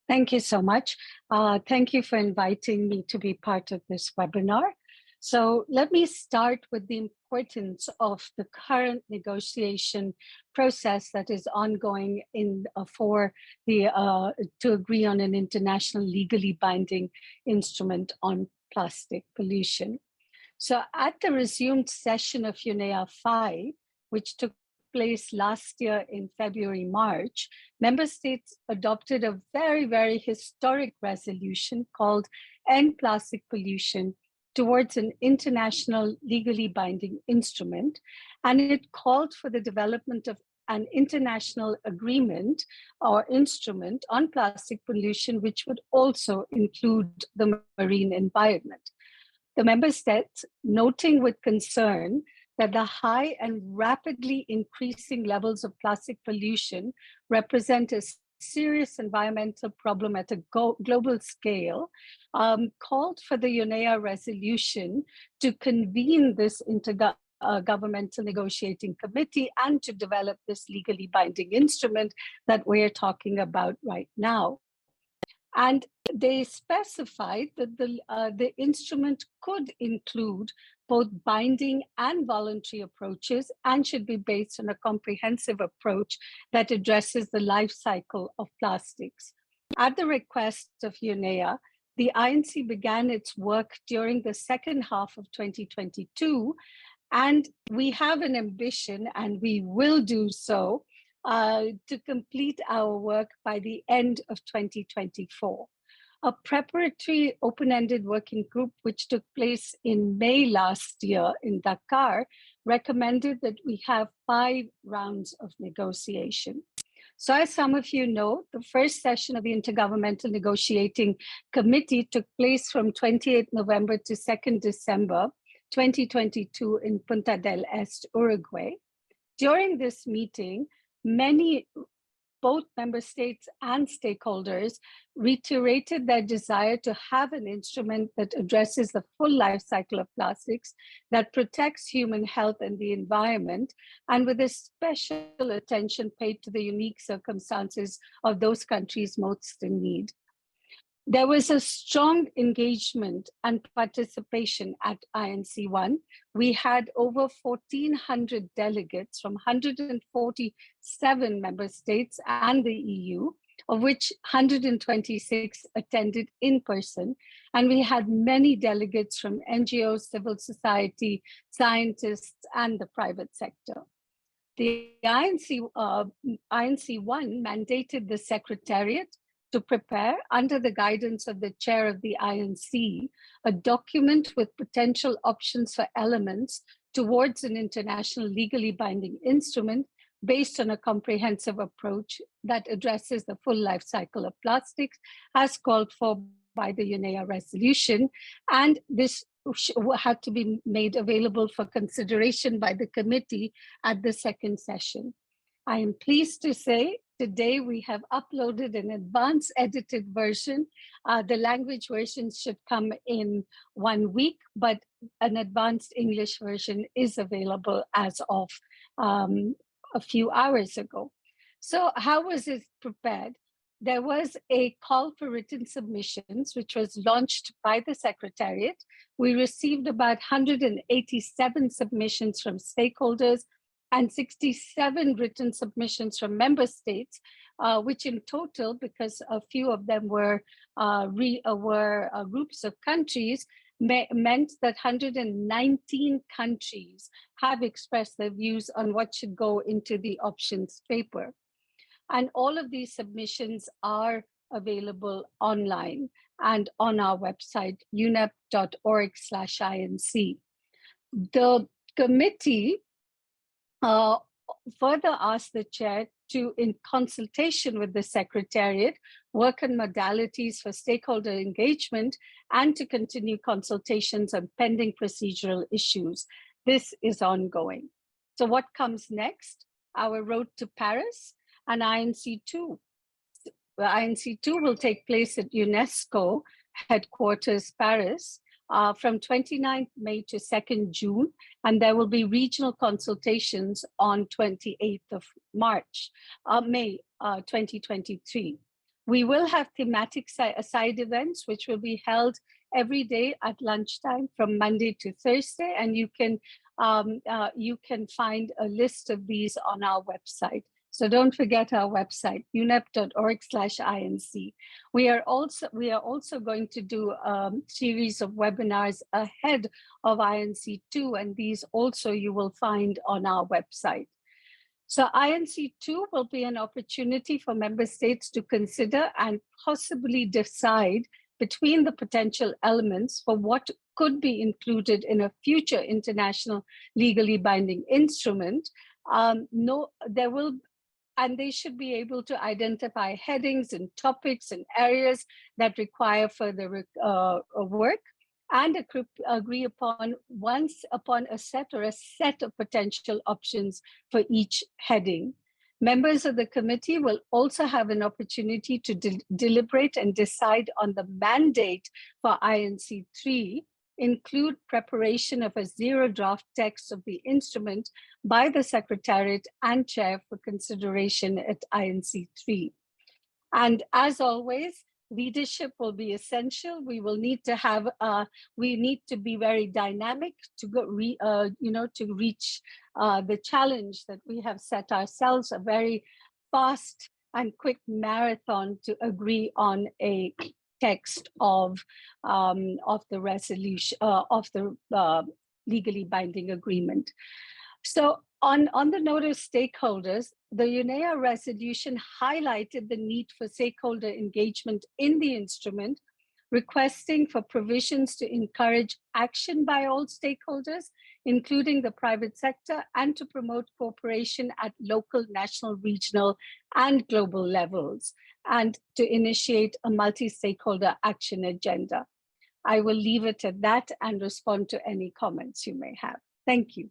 Thank you so much. Thank you for inviting me to be part of this webinar. So let me start with the importance of the current negotiation process that is ongoing to agree on an international legally binding instrument on plastic pollution. So at the resumed session of UNEA 5, which took place last year in February, March, member states adopted a very, very historic resolution called End Plastic Pollution towards an international legally binding instrument. And it called for the development of an international agreement or instrument on plastic pollution, which would also include the marine environment. The member states, noting with concern that the high and rapidly increasing levels of plastic pollution represent a serious environmental problem at a global scale, called for the UNEA resolution to convene this intergovernmental negotiating committee and to develop this legally binding instrument that we're talking about right now. And they specified that the instrument could include both binding and voluntary approaches and should be based on a comprehensive approach that addresses the life cycle of plastics. At the request of UNEA, the INC began its work during the second half of 2022, and we have an ambition, and we will do so, to complete our work by the end of 2024. A preparatory open-ended working group, which took place in May last year in Dakar, recommended that we have 5 rounds of negotiation. So as some of you know, the first session of the Intergovernmental Negotiating Committee took place from 28 November to 2nd December 2022 in Punta del Este, Uruguay. During this meeting, both member states and stakeholders reiterated their desire to have an instrument that addresses the full life cycle of plastics, that protects human health and the environment, and with a special attention paid to the unique circumstances of those countries most in need. There was a strong engagement and participation at INC1. We had over 1,400 delegates from 147 member states and the EU, of which 126 attended in person. And we had many delegates from NGOs, civil society, scientists, and the private sector. The INC1 mandated the Secretariat to prepare, under the guidance of the chair of the INC, a document with potential options for elements towards an international legally binding instrument based on a comprehensive approach that addresses the full life cycle of plastics, as called for by the UNEA resolution. And this had to be made available for consideration by the committee at the second session. I am pleased to say today we have uploaded an advanced edited version. The language version should come in 1 week, but an advanced English version is available as of a few hours ago. So how was it prepared? There was a call for written submissions, which was launched by the Secretariat. We received about 187 submissions from stakeholders and 67 written submissions from member states, which in total, because a few of them were groups of countries, meant that 119 countries have expressed their views on what should go into the options paper. And all of these submissions are available online and on our website, unep.org/INC. The committee further asked the chair to, in consultation with the Secretariat, work on modalities for stakeholder engagement and to continue consultations on pending procedural issues. This is ongoing. So what comes next? Our road to Paris and INC2. INC2 will take place at UNESCO headquarters, Paris, from 29th May to 2nd June, and there will be regional consultations on 28th of May 2023. We will have thematic side events, which will be held every day at lunchtime from Monday to Thursday, and you can find a list of these on our website. So don't forget our website, unep.org/INC. We are also going to do a series of webinars ahead of INC2, and these also you will find on our website. So INC2 will be an opportunity for member states to consider and possibly decide between the potential elements for what could be included in a future international legally binding instrument. They should be able to identify headings and topics and areas that require further work, and agree upon a set of potential options for each heading. Members of the committee will also have an opportunity to deliberate and decide on the mandate for INC3, include preparation of a zero draft text of the instrument by the Secretariat and Chair for consideration at INC3. And as always, leadership will be essential. We will need to have, we need to be very dynamic to reach the challenge that we have set ourselves, a very fast and quick marathon to agree on a text of the resolution of the legally binding agreement. So on the note of stakeholders, the UNEA resolution highlighted the need for stakeholder engagement in the instrument, requesting for provisions to encourage action by all stakeholders, including the private sector, and to promote cooperation at local, national, regional, and global levels, and to initiate a multi-stakeholder action agenda. I will leave it at that and respond to any comments you may have. Thank you.